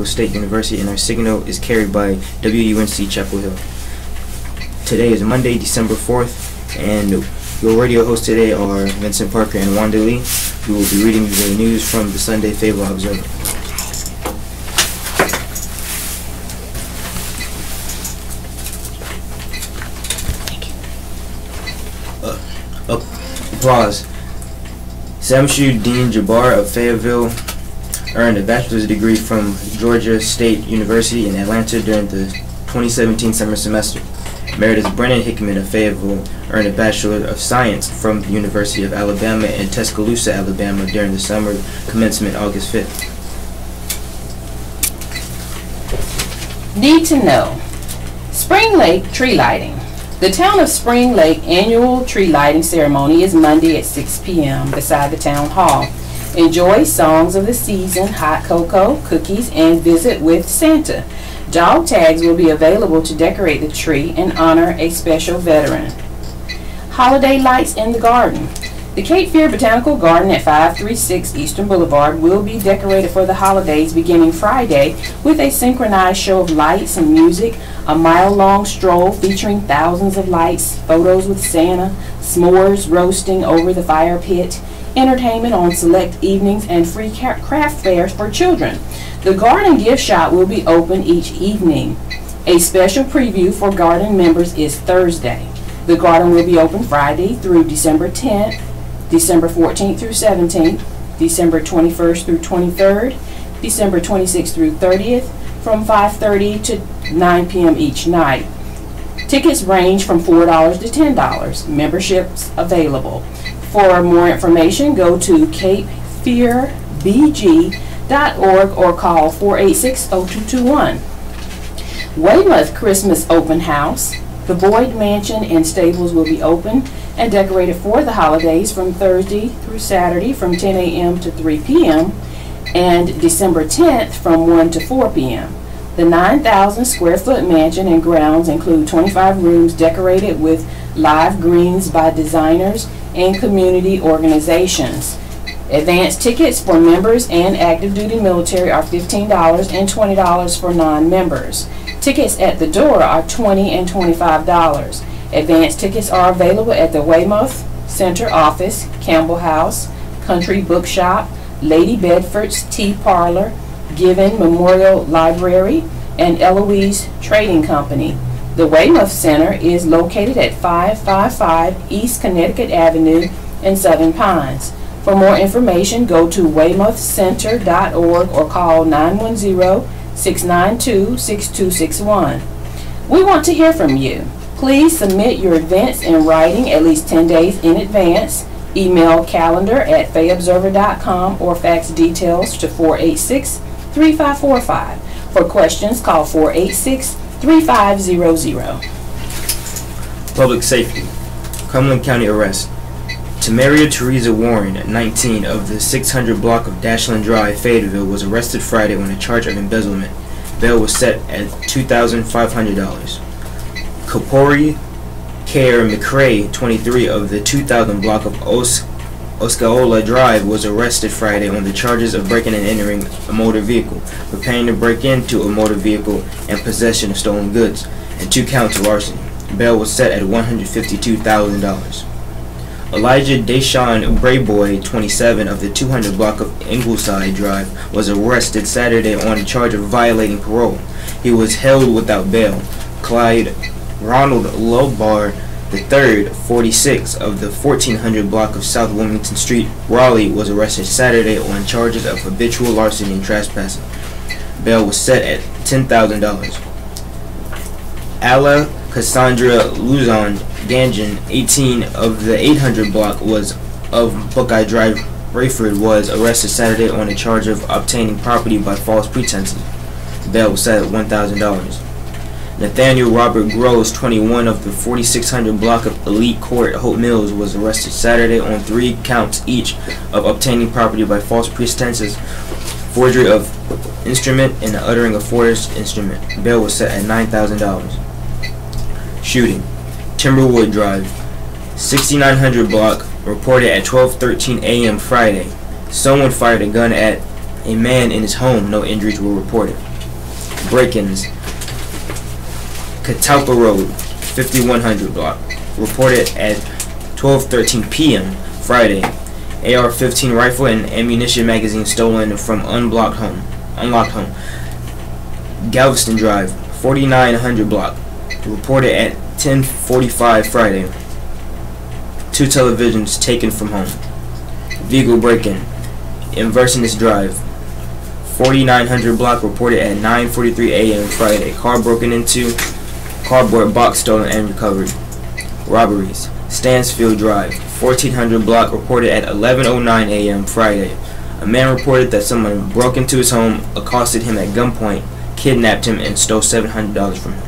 State University, and our signal is carried by WUNC Chapel Hill. Today is Monday, December 4th, and your radio hosts today are Vincent Parker and Wanda Lee, who will be reading the news from the Sunday Fayetteville Observer. Applause. Samshuddin Jabbar of Fayetteville earned a bachelor's degree from Georgia State University in Atlanta during the 2017 summer semester. Meredith Brennan Hickman of Fayetteville earned a Bachelor of Science from the University of Alabama in Tuscaloosa, Alabama during the summer commencement August 5th. Need to know. Spring Lake tree lighting. The Town of Spring Lake annual tree lighting ceremony is Monday at 6 p.m. beside the Town Hall. Enjoy songs of the season, hot cocoa, cookies, and visit with Santa. Dog tags will be available to decorate the tree and honor a special veteran. Holiday lights in the garden. The Cape Fear Botanical Garden at 536 Eastern Boulevard will be decorated for the holidays beginning Friday with a synchronized show of lights and music, a mile-long stroll featuring thousands of lights, photos with Santa, s'mores roasting over the fire pit, entertainment on select evenings, and free craft fairs for children. The garden gift shop will be open each evening. A special preview for garden members is Thursday. The garden will be open Friday through December 10th, December 14th through 17th, December 21st through 23rd, December 26th through 30th, from 5:30 to 9 p.m. each night. Tickets range from $4 to $10. Memberships available. For more information, go to capefearbg.org or call 486-0221. Weymouth Christmas Open House. The Boyd Mansion and Stables will be open and decorated for the holidays from Thursday through Saturday from 10 a.m. to 3 p.m. and December 10th from 1 to 4 p.m. The 9,000 square foot mansion and grounds include 25 rooms decorated with live greens by designers and community organizations. Advance tickets for members and active duty military are $15 and $20 for non-members. Tickets at the door are $20 and $25. Advance tickets are available at the Weymouth Center Office, Campbell House, Country Bookshop, Lady Bedford's Tea Parlor, Given Memorial Library, and Eloise Trading Company. The Weymouth Center is located at 555 East Connecticut Avenue in Southern Pines. For more information, go to weymouthcenter.org or call 910-692-6261. We want to hear from you. Please submit your events in writing at least 10 days in advance. Email calendar@fayobserver.com or fax details to 486-3545. For questions, call 486-3500. Public safety. Cumberland County arrest. Tamaria Teresa Warren, 19, of the 600 block of Dashland Drive, Fayetteville, was arrested Friday on a charge of embezzlement. Bail was set at $2,500. Kapori Care McRae, 23, of the 2000 block of Osceola Drive, was arrested Friday on the charges of breaking and entering a motor vehicle, preparing to break into a motor vehicle, and possession of stolen goods, and 2 counts of larceny. Bail was set at $152,000. Elijah Deshawn Brayboy, 27, of the 200 block of Ingleside Drive, was arrested Saturday on a charge of violating parole. He was held without bail. Clyde Ronald Lobar III, 46, of the 1400 block of South Wilmington Street, Raleigh, was arrested Saturday on charges of habitual larceny and trespassing. Bail was set at $10,000. Alla Cassandra Luzon Ganjan, 18, of the 800 block of Buckeye Drive, Rayford, was arrested Saturday on a charge of obtaining property by false pretenses. Bail was set at $1,000. Nathaniel Robert Groves, 21, of the 4600 block of Elite Court, Hope Mills, was arrested Saturday on 3 counts each of obtaining property by false pretenses, forgery of instrument, and uttering a forged instrument. Bail was set at $9,000. Shooting. Timberwood Drive, 6900 block, reported at 12:13 a.m. Friday. Someone fired a gun at a man in his home. No injuries were reported. Break-ins. Catalpa Road, 5100 block. Reported at 12:13 p.m. Friday. AR-15 rifle and ammunition magazine stolen from unlocked home. Galveston Drive, 4900 block. Reported at 10:45 Friday. 2 televisions taken from home. Vehicle break-in. Inversionist Drive, 4900 block. Reported at 9:43 a.m. Friday. Car broken into. Cardboard box stolen and recovered. Robberies. Stansfield Drive, 1400 block. Reported at 11:09 a.m. Friday. A man reported that someone broke into his home, accosted him at gunpoint, kidnapped him, and stole $700 from him.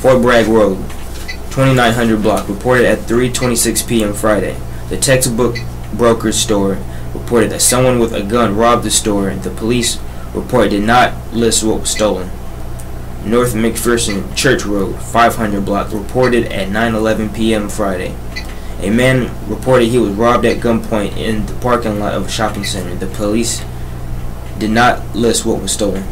Fort Bragg Road, 2900 block. Reported at 3:26 p.m. Friday. The textbook broker's store reported that someone with a gun robbed the store. The police report did not list what was stolen. North McPherson Church Road, 500 block. Reported at 9:11 p.m. Friday. A man reported he was robbed at gunpoint in the parking lot of a shopping center. The police did not list what was stolen.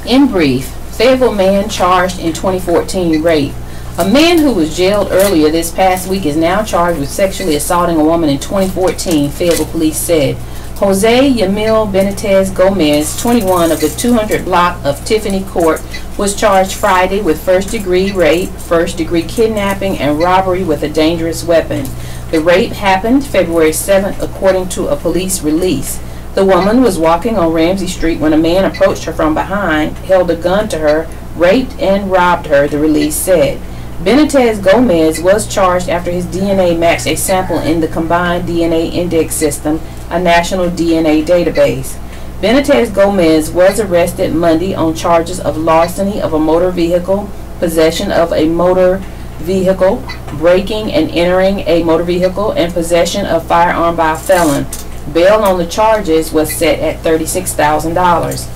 In brief, Fayetteville man charged in 2014 rape. A man who was jailed earlier this past week is now charged with sexually assaulting a woman in 2014, Fayetteville police said. Jose Yamil Benitez Gomez, 21, of the 200 block of Tiffany Court, was charged Friday with first-degree rape, first-degree kidnapping, and robbery with a dangerous weapon. The rape happened February 7th, according to a police release. The woman was walking on Ramsey Street when a man approached her from behind, held a gun to her, raped, and robbed her, the release said. Benitez Gomez was charged after his DNA matched a sample in the Combined DNA Index System, a national DNA database. Benitez Gomez was arrested Monday on charges of larceny of a motor vehicle, possession of a motor vehicle, breaking and entering a motor vehicle, and possession of firearm by a felon. Bail on the charges was set at $36,000.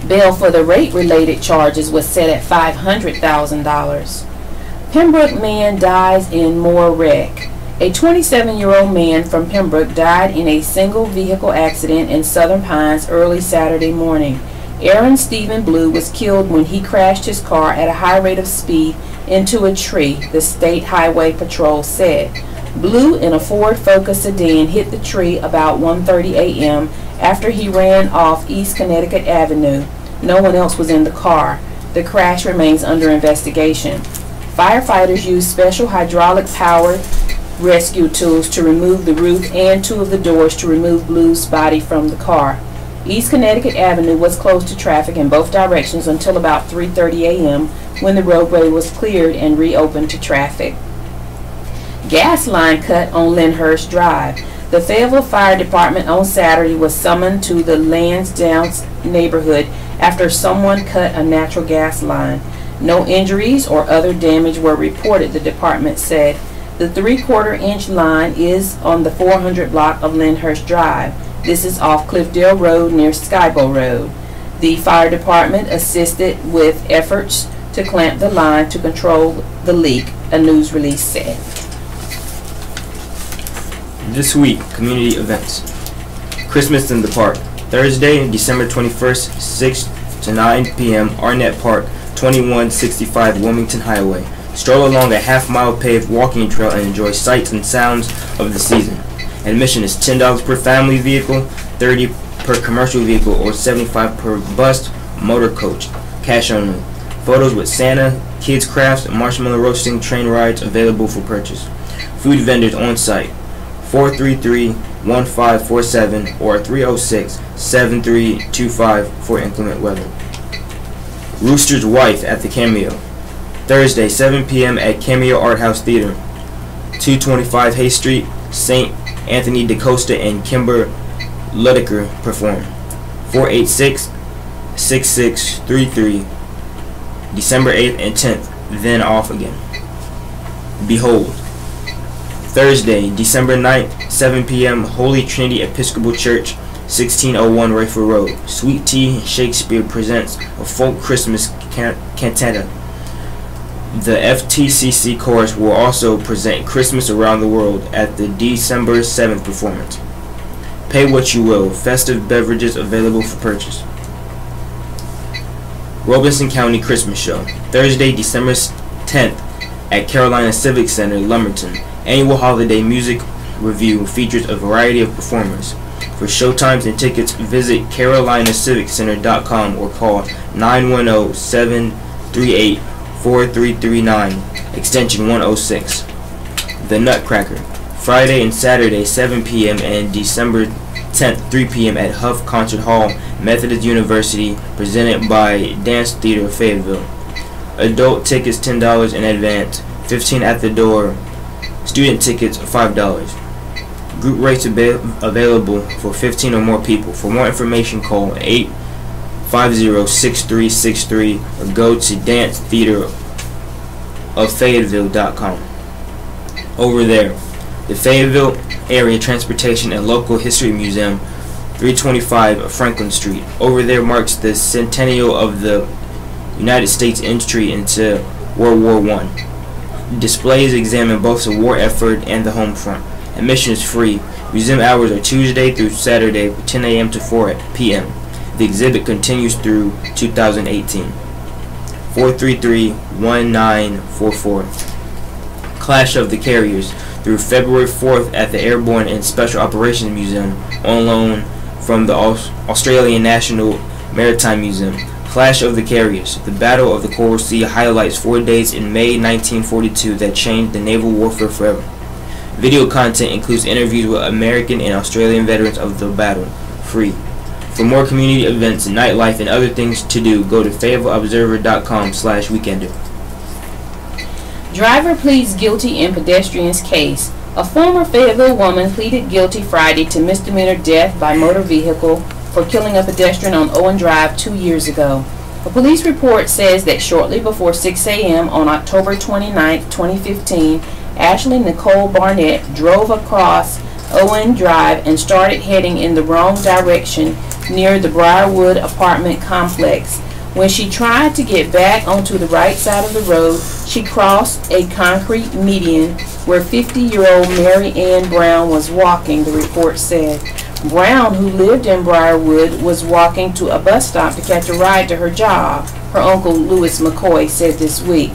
Bail for the rape-related charges was set at $500,000. Pembroke man dies in Moore wreck. A 27-year-old man from Pembroke died in a single vehicle accident in Southern Pines early Saturday morning. Aaron Stephen Blue was killed when he crashed his car at a high rate of speed into a tree, the State Highway Patrol said. Blue in a Ford Focus sedan hit the tree about 1:30 a.m. after he ran off East Connecticut Avenue. No one else was in the car. The crash remains under investigation. Firefighters used special hydraulic-powered rescue tools to remove the roof and 2 of the doors to remove Blue's body from the car. East Connecticut Avenue was closed to traffic in both directions until about 3:30 a.m. when the roadway was cleared and reopened to traffic. Gas line cut on Lyndhurst Drive. The Fayetteville Fire Department on Saturday was summoned to the Lansdowne neighborhood after someone cut a natural gas line. No injuries or other damage were reported, the department said. The 3/4-inch line is on the 400 block of Lyndhurst Drive. This is off Cliffdale Road near Skybo Road. The fire department assisted with efforts to clamp the line to control the leak, a news release said. This week, community events. Christmas in the Park. Thursday, December 21st, 6 to 9 p.m., Arnett Park, 2165 Wilmington Highway. Stroll along a half-mile paved walking trail and enjoy sights and sounds of the season. Admission is $10 per family vehicle, $30 per commercial vehicle, or $75 per bus motor coach. Cash only. Photos with Santa, kids crafts, marshmallow roasting, train rides available for purchase. Food vendors on site. 433-1547 or 306-7325 for inclement weather. Rooster's Wife at the Cameo. Thursday, 7 p.m. at Cameo Art House Theater, 225 Hay Street. St. Anthony DeCosta and Kimber Ludecker perform. 486-6633. December 8th and 10th, then off again. Behold. Thursday, December 9th, 7 p.m., Holy Trinity Episcopal Church, 1601 Rayford Road. Sweet Tea Shakespeare presents a folk Christmas cantata. The FTCC Chorus will also present Christmas Around the World at the December 7th performance. Pay what you will. Festive beverages available for purchase. Robeson County Christmas Show. Thursday, December 10th at Carolina Civic Center, Lumberton. Annual holiday music review features a variety of performers. For showtimes and tickets, visit carolinaciviccenter.com or call 910-738-4339, extension 106. The Nutcracker. Friday and Saturday, 7 p.m. and December 10th, 3 p.m. at Huff Concert Hall, Methodist University, presented by Dance Theater of Fayetteville. Adult tickets $10 in advance, $15 at the door. Student tickets $5. Group rates available for 15 or more people. For more information, call 850-6363 or go to dancetheateroffayetteville.com. Over there, the Fayetteville Area Transportation and Local History Museum, 325 Franklin Street. Over there marks the centennial of the United States entry into World War I. Displays examine both the war effort and the home front. Admission is free. Museum hours are Tuesday through Saturday from 10 a.m. to 4 p.m. The exhibit continues through 2018. 433-1944. Clash of the Carriers through February 4th at the Airborne and Special Operations Museum, on loan from the Australian National Maritime Museum. Clash of the Carriers. The Battle of the Coral Sea highlights 4 days in May 1942 that changed the naval warfare forever. Video content includes interviews with American and Australian veterans of the battle. Free. For more community events, nightlife, and other things to do, go to FayettevilleObserver.com/weekender. Driver pleads guilty in pedestrian's case. A former Fayetteville woman pleaded guilty Friday to misdemeanor death by motor vehicle for killing a pedestrian on Owen Drive 2 years ago. A police report says that shortly before 6 a.m. on October 29, 2015, Ashley Nicole Barnett drove across Owen Drive and started heading in the wrong direction near the Briarwood apartment complex. When she tried to get back onto the right side of the road, she crossed a concrete median where 50-year-old Mary Ann Brown was walking, the report said. Brown, who lived in Briarwood, was walking to a bus stop to catch a ride to her job, her uncle Louis McCoy said this week.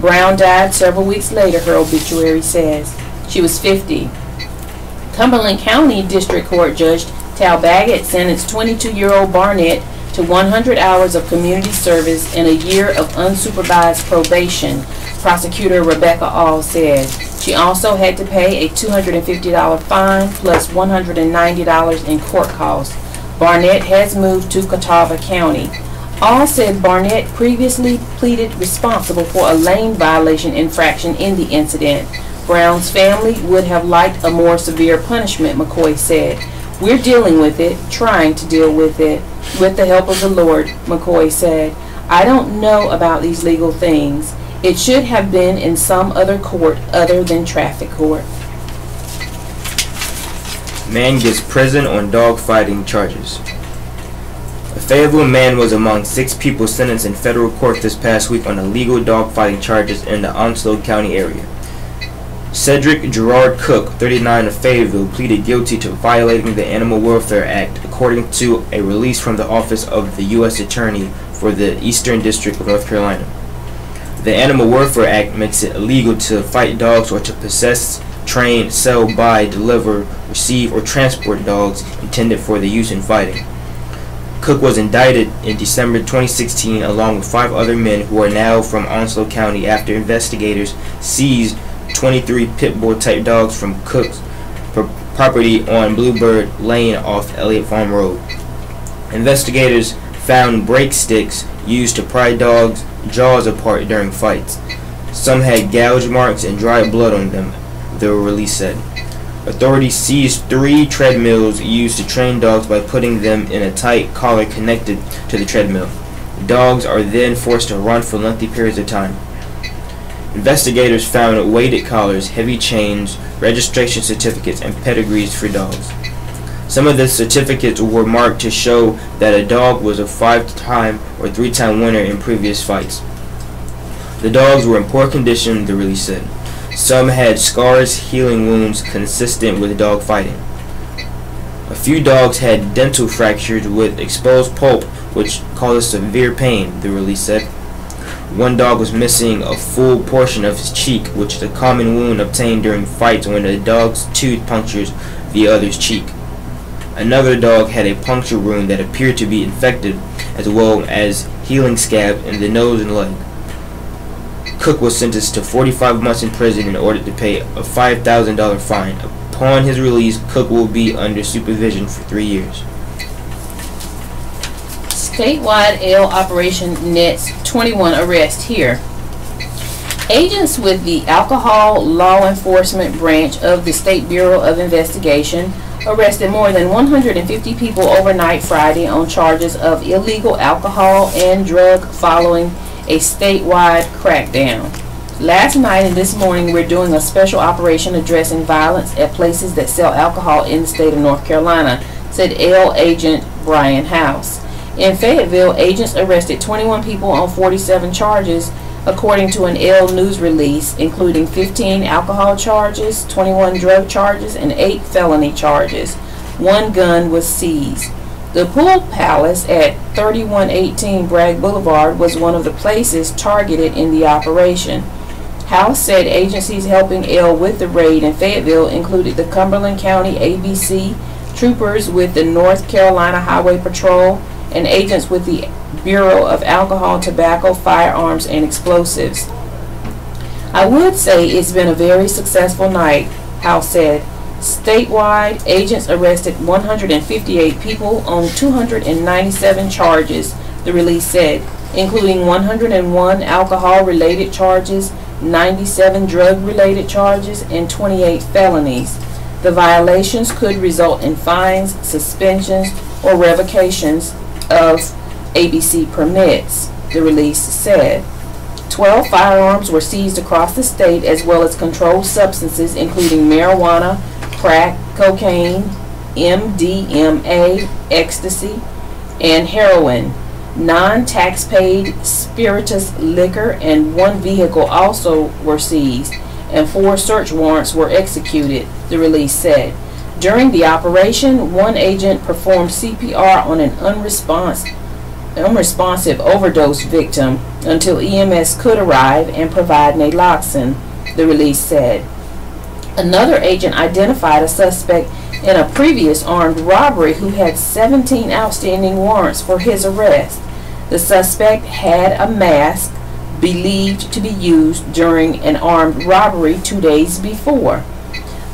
Brown died several weeks later, her obituary says. She was 50. Cumberland County District Court Judge Tal Baggett sentenced 22-year-old Barnett to 100 hours of community service and a year of unsupervised probation, prosecutor Rebecca All said. She also had to pay a $250 fine plus $190 in court costs. Barnett has moved to Catawba County. All said Barnett previously pleaded responsible for a lane violation infraction in the incident. Brown's family would have liked a more severe punishment, McCoy said. We're dealing with it, trying to deal with it, with the help of the Lord, McCoy said. I don't know about these legal things. It should have been in some other court other than traffic court. Man gets prison on dog fighting charges. A Fayetteville man was among 6 people sentenced in federal court this past week on illegal dog fighting charges in the Onslow County area. Cedric Gerard Cook, 39 of Fayetteville, pleaded guilty to violating the Animal Welfare Act, according to a release from the Office of the U.S. Attorney for the Eastern District of North Carolina. The Animal Welfare Act makes it illegal to fight dogs or to possess, train, sell, buy, deliver, receive, or transport dogs intended for the use in fighting. Cook was indicted in December 2016 along with 5 other men who are now from Onslow County after investigators seized 23 pit bull type dogs from Cook's property on Bluebird Lane off Elliott Farm Road. Investigators found break sticks used to pry dogs' jaws apart during fights. Some had gouge marks and dried blood on them, the release said. Authorities seized 3 treadmills used to train dogs by putting them in a tight collar connected to the treadmill. Dogs are then forced to run for lengthy periods of time. Investigators found weighted collars, heavy chains, registration certificates, and pedigrees for dogs. Some of the certificates were marked to show that a dog was a 5-time or 3-time winner in previous fights. The dogs were in poor condition, the release said. Some had scars, healing wounds consistent with dog fighting. A few dogs had dental fractures with exposed pulp, which caused severe pain, the release said. One dog was missing a full portion of his cheek, which is a common wound obtained during fights when the dog's tooth punctures the other's cheek. Another dog had a puncture wound that appeared to be infected, as well as healing scab in the nose and leg. Cook was sentenced to 45 months in prison and ordered to pay a $5,000 fine. Upon his release, Cook will be under supervision for 3 years. Statewide ale operation nets 21 arrests here. Agents with the Alcohol Law Enforcement Branch of the State Bureau of Investigation arrested more than 150 people overnight Friday on charges of illegal alcohol and drug following a statewide crackdown. Last night and this morning we're doing a special operation addressing violence at places that sell alcohol in the state of North Carolina, said Ale Agent Brian House. In Fayetteville, agents arrested 21 people on 47 charges, according to an Ale news release, including 15 alcohol charges, 21 drug charges, and 8 felony charges. 1 gun was seized. The Pool Palace at 3118 Bragg Boulevard was one of the places targeted in the operation. House said agencies helping Ale with the raid in Fayetteville included the Cumberland County ABC, troopers with the North Carolina Highway Patrol, and agents with the Bureau of Alcohol, Tobacco, Firearms, and Explosives. I would say it's been a very successful night, House said. Statewide, agents arrested 158 people on 297 charges, the release said, including 101 alcohol-related charges, 97 drug-related charges, and 28 felonies. The violations could result in fines, suspensions, or revocations of ABC permits, the release said. 12 firearms were seized across the state, as well as controlled substances including marijuana, crack, cocaine, MDMA, ecstasy, and heroin. Non-tax-paid spirituous liquor and 1 vehicle also were seized, and 4 search warrants were executed, the release said. During the operation, 1 agent performed CPR on an unresponsive overdose victim until EMS could arrive and provide naloxone, the release said. Another agent identified a suspect in a previous armed robbery who had 17 outstanding warrants for his arrest. The suspect had a mask believed to be used during an armed robbery 2 days before.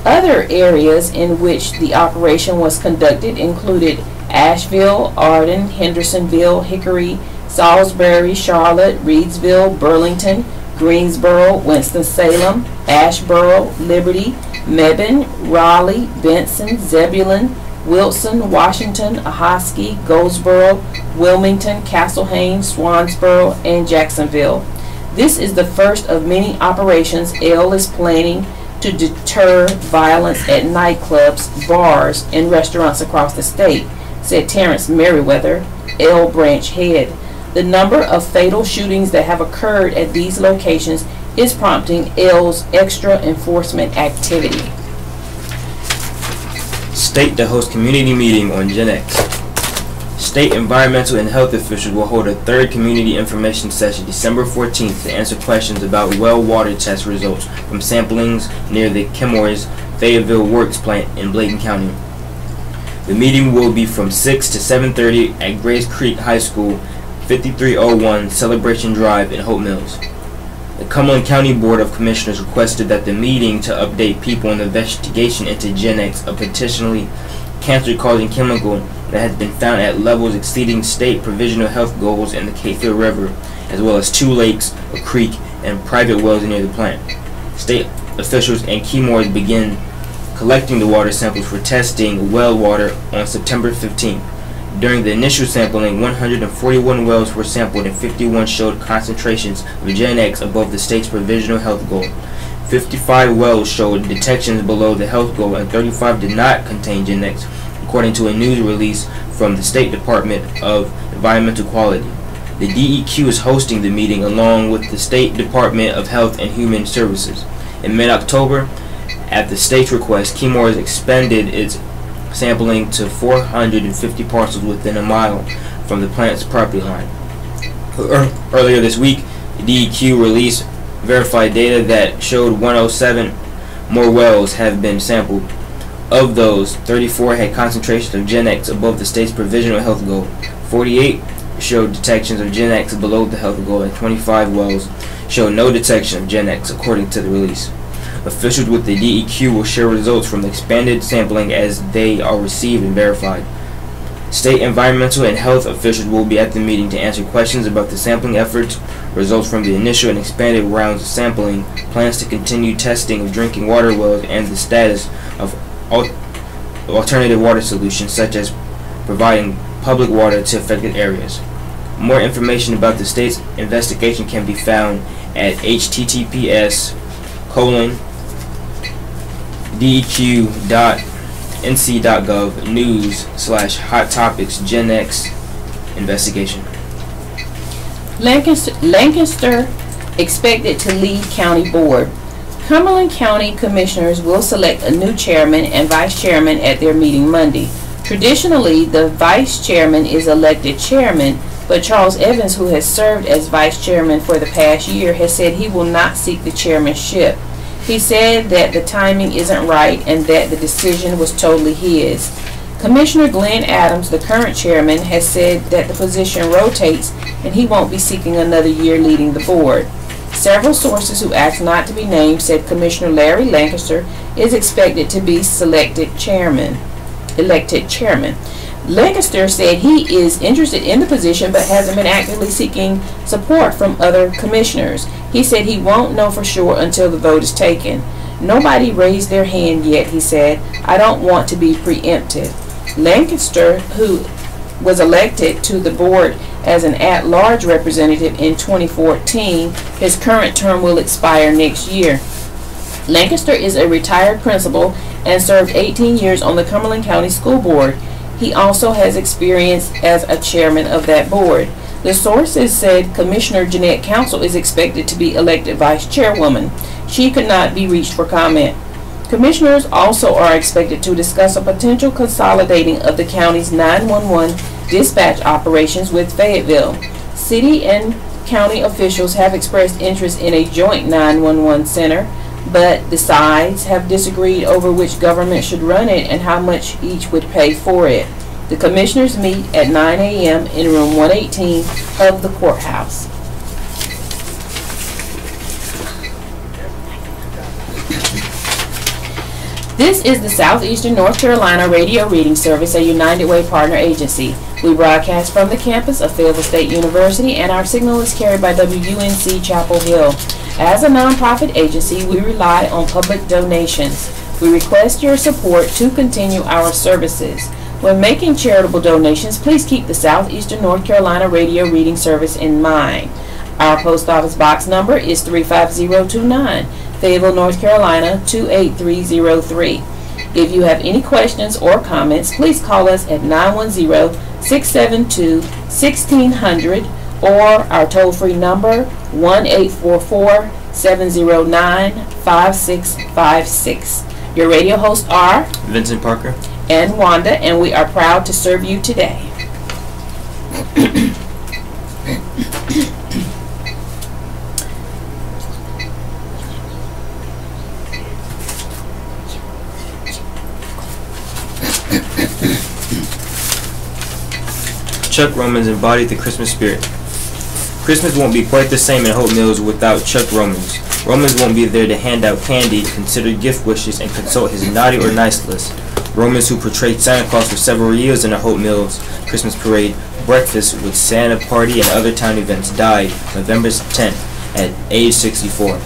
Other areas in which the operation was conducted included Asheville, Arden, Hendersonville, Hickory, Salisbury, Charlotte, Reedsville, Burlington, Greensboro, Winston-Salem, Asheboro, Liberty, Mebane, Raleigh, Benson, Zebulon, Wilson, Washington, Ahoskie, Goldsboro, Wilmington, Castlehane, Swansboro, and Jacksonville. This is the first of many operations Ale is planning to deter violence at nightclubs, bars, and restaurants across the state, said Terrence Merriweather, Ale branch head. The number of fatal shootings that have occurred at these locations is prompting Ale's extra enforcement activity. State to host community meeting on Gen X. State environmental and health officials will hold a 3rd community information session December 14th to answer questions about well water test results from samplings near the Chemours Fayetteville Works plant in Bladen County. The meeting will be from 6 to 7:30 at Grace Creek High School, 5301 Celebration Drive in Hope Mills. The Cumberland County Board of Commissioners requested that the meeting to update people on the investigation into Gen X, a potentially cancer-causing chemical that has been found at levels exceeding state provisional health goals in the Fayetteville River, as well as 2 lakes, a creek, and private wells near the plant. State officials and Chemours began collecting the water samples for testing well water on September 15th. During the initial sampling, 141 wells were sampled and 51 showed concentrations of Gen X above the state's provisional health goal. 55 wells showed detections below the health goal and 35 did not contain Gen X, according to a news release from the State Department of Environmental Quality. The DEQ is hosting the meeting along with the State Department of Health and Human Services. In mid-October, at the state's request, Chemours expanded its sampling to 450 parcels within a mile from the plant's property line. Earlier this week, DEQ released verified data that showed 107 more wells have been sampled. Of those, 34 had concentrations of Gen X above the state's provisional health goal. 48 showed detections of Gen X below the health goal, and 25 wells showed no detection of Gen X, according to the release. Officials with the DEQ will share results from the expanded sampling as they are received and verified. State environmental and health officials will be at the meeting to answer questions about the sampling efforts, results from the initial and expanded rounds of sampling, plans to continue testing of drinking water wells, and the status of alternative water solutions, such as providing public water to affected areas. More information about the state's investigation can be found at https://deq.nc.gov news/hot topics Gen X investigation. Lancaster expected to lead county board. Cumberland County Commissioners will select a new chairman and vice chairman at their meeting Monday. Traditionally, the vice chairman is elected chairman, but Charles Evans, who has served as vice chairman for the past year, has said he will not seek the chairmanship. He said that the timing isn't right and that the decision was totally his. Commissioner Glenn Adams, the current chairman, has said that the position rotates and he won't be seeking another year leading the board. Several sources who asked not to be named said Commissioner Larry Lancaster is expected to be elected chairman. Lancaster said he is interested in the position but hasn't been actively seeking support from other commissioners. He said he won't know for sure until the vote is taken. Nobody raised their hand yet, he said. I don't want to be preemptive. Lancaster, who was elected to the board as an at-large representative in 2014, his current term will expire next year. Lancaster is a retired principal and served 18 years on the Cumberland County School Board. He also has experience as a chairman of that board. The sources said Commissioner Jeanette Council is expected to be elected vice chairwoman. She could not be reached for comment. Commissioners also are expected to discuss a potential consolidating of the county's 911 dispatch operations with Fayetteville. City and county officials have expressed interest in a joint 911 center, but the sides have disagreed over which government should run it and how much each would pay for it. The commissioners meet at 9 a.m. in room 118 of the courthouse. This is the Southeastern North Carolina Radio Reading Service, a United Way partner agency. We broadcast from the campus of Fayetteville State University, and our signal is carried by WUNC Chapel Hill. As a nonprofit agency, we rely on public donations. We request your support to continue our services. When making charitable donations, please keep the Southeastern North Carolina Radio Reading Service in mind. Our post office box number is 35029, Fayetteville, North Carolina 28303. If you have any questions or comments, please call us at 910-672-1600 or our toll-free number 1-844-709-5656. Your radio hosts are Vincent Parker and Wanda, and we are proud to serve you today. Chuck Romans embodied the Christmas spirit. Christmas won't be quite the same in Hope Mills without Chuck Romans. Romans won't be there to hand out candy, consider gift wishes, and consult his naughty or nice list. Romans, who portrayed Santa Claus for several years in the Hope Mills Christmas parade, breakfast with Santa party, and other town events, died November 10th at age 64.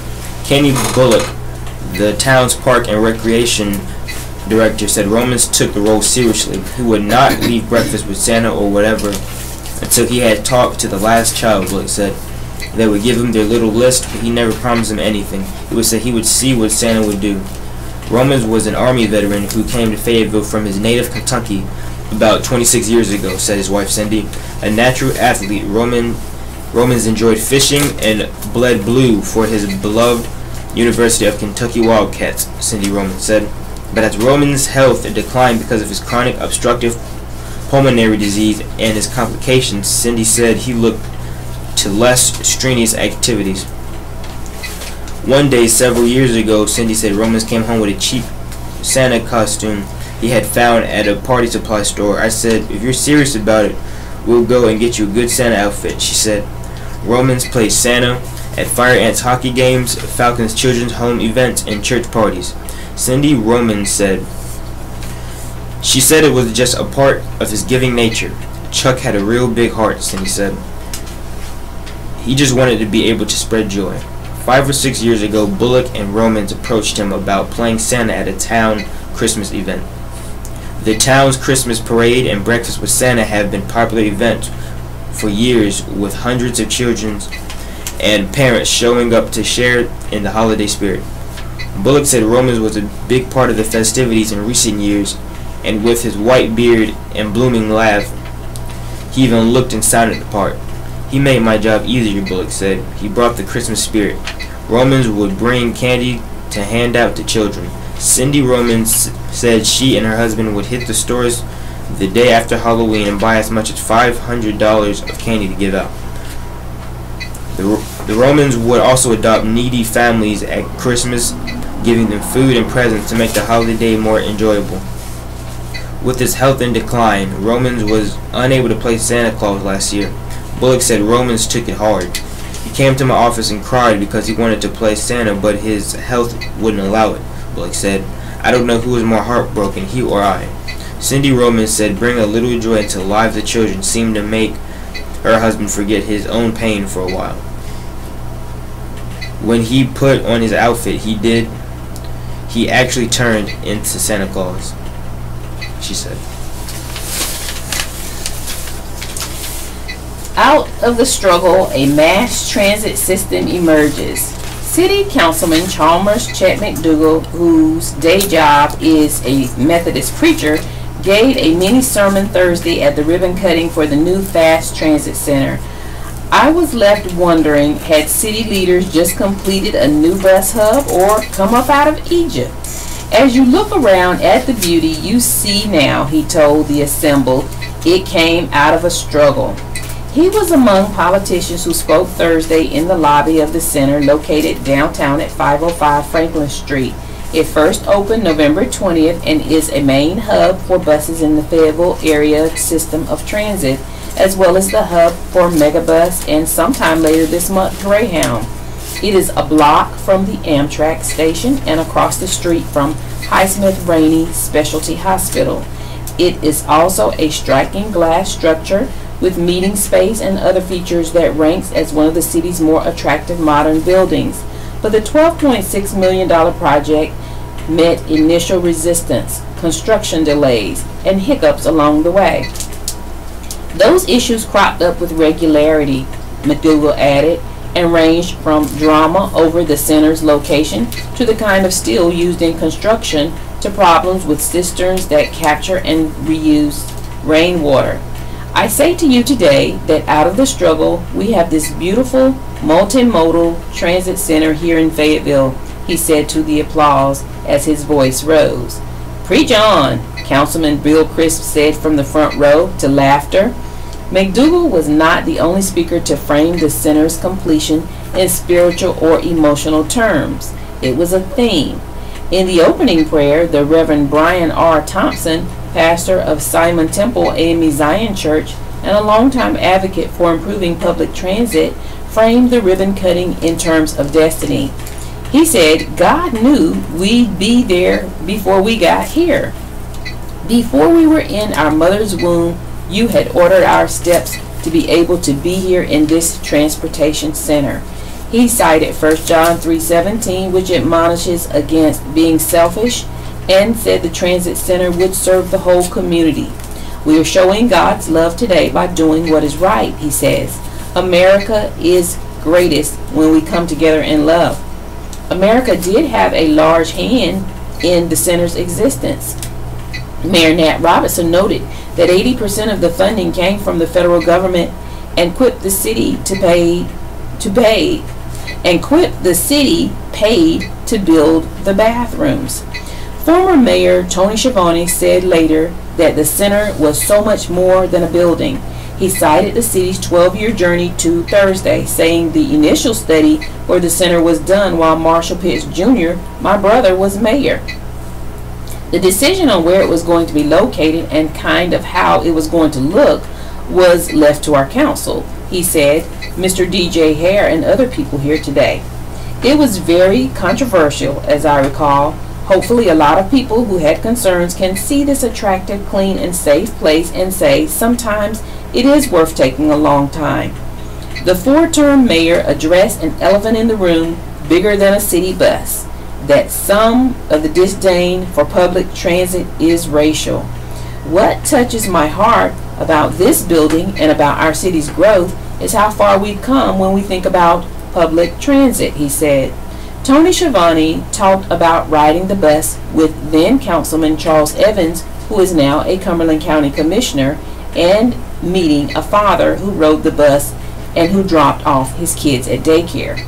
Kenny Bullock, the town's park and recreation director, said Romans took the role seriously. He would not leave breakfast with Santa or whatever until he had talked to the last child, Bullock said. They would give him their little list, but he never promised them anything. He would say he would see what Santa would do. Romans was an Army veteran who came to Fayetteville from his native Kentucky about 26 years ago, said his wife Cindy. A natural athlete, Romans enjoyed fishing and bled blue for his beloved University of Kentucky Wildcats, Cindy Romans said. But as Roman's health declined because of his chronic obstructive pulmonary disease and his complications, Cindy said he looked to less strenuous activities. One day several years ago, Cindy said Romans came home with a cheap Santa costume he had found at a party supply store. I said, "If you're serious about it, we'll go and get you a good Santa outfit," she said. Romans played Santa at Fire Ants hockey games, Falcons children's home events, and church parties. Cindy Roman said, she said it was just a part of his giving nature. Chuck had a real big heart, Cindy said. He just wanted to be able to spread joy. 5 or 6 years ago, Bullock and Romans approached him about playing Santa at a town Christmas event. The town's Christmas parade and breakfast with Santa have been popular events for years, with hundreds of children and parents showing up to share in the holiday spirit. Bullock said Romans was a big part of the festivities in recent years, and with his white beard and blooming laugh, he even looked and sounded the part. He made my job easier, Bullock said. He brought the Christmas spirit. Romans would bring candy to hand out to children. Cindy Romans said she and her husband would hit the stores the day after Halloween and buy as much as $500 of candy to give out. The Romans would also adopt needy families at Christmas, giving them food and presents to make the holiday more enjoyable. With his health in decline, Romans was unable to play Santa Claus last year. Bullock said Romans took it hard. He came to my office and cried because he wanted to play Santa, but his health wouldn't allow it, Bullock said. I don't know who was more heartbroken, he or I. Cindy Roman said bring a little joy into the lives of children seemed to make her husband forget his own pain for a while. When he put on his outfit, he actually turned into Santa Claus, she said. Out of the struggle, a mass transit system emerges. City Councilman Chalmers Chet McDougall, whose day job is a Methodist preacher, gave a mini sermon Thursday at the ribbon cutting for the new Fast Transit Center. I was left wondering, had city leaders just completed a new bus hub or come up out of Egypt? As you look around at the beauty you see now, he told the assembled, it came out of a struggle. He was among politicians who spoke Thursday in the lobby of the center located downtown at 505 Franklin Street. It first opened November 20th and is a main hub for buses in the Fayetteville area system of transit, as well as the hub for Megabus and sometime later this month Greyhound. It is a block from the Amtrak station and across the street from Highsmith Rainey Specialty Hospital. It is also a striking glass structure with meeting space and other features that ranks as one of the city's more attractive modern buildings. But the $12.6 million project met initial resistance, construction delays, and hiccups along the way. Those issues cropped up with regularity, McDougall added, and ranged from drama over the center's location to the kind of steel used in construction to problems with cisterns that capture and reuse rainwater. I say to you today that out of the struggle, we have this beautiful multimodal transit center here in Fayetteville, he said to the applause as his voice rose. Preach on, Councilman Bill Crisp said from the front row to laughter. McDougall was not the only speaker to frame the center's completion in spiritual or emotional terms. It was a theme. In the opening prayer, the Reverend Brian R. Thompson, pastor of Simon Temple AME Zion Church and a longtime advocate for improving public transit, framed the ribbon cutting in terms of destiny. He said, God knew we'd be there before we got here. Before we were in our mother's womb, you had ordered our steps to be able to be here in this transportation center. He cited 1 John 3:17, which admonishes against being selfish, and said the transit center would serve the whole community. We are showing God's love today by doing what is right, he says. America is greatest when we come together in love. America did have a large hand in the center's existence. Mayor Nat Robinson noted that 80% of the funding came from the federal government and quipped the city paid to build the bathrooms. Former Mayor Tony Schiavone said later that the center was so much more than a building. He cited the city's 12-year journey to Thursday, saying the initial study for the center was done while Marshall Pitts Jr., my brother, was mayor. The decision on where it was going to be located and kind of how it was going to look was left to our council, he said, Mr. DJ Hare and other people here today. It was very controversial, as I recall. Hopefully a lot of people who had concerns can see this attractive, clean, and safe place and say sometimes it is worth taking a long time. The four-term mayor addressed an elephant in the room bigger than a city bus, that some of the disdain for public transit is racial. What touches my heart about this building and about our city's growth is how far we've come when we think about public transit, he said. Tony Schiavone talked about riding the bus with then Councilman Charles Evans, who is now a Cumberland County Commissioner, and meeting a father who rode the bus and who dropped off his kids at daycare.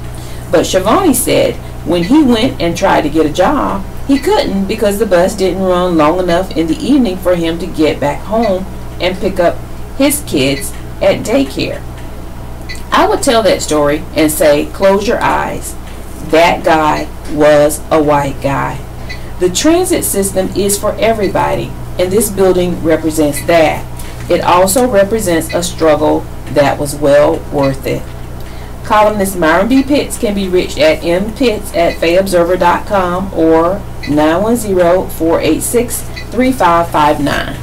But Schiavone said when he went and tried to get a job, he couldn't because the bus didn't run long enough in the evening for him to get back home and pick up his kids at daycare. I would tell that story and say, close your eyes. That guy was a white guy. The transit system is for everybody, and this building represents that. It also represents a struggle that was well worth it. Columnist Myron B. Pitts can be reached at mpitts@fayettevilleobserver.com or 910-486-3559.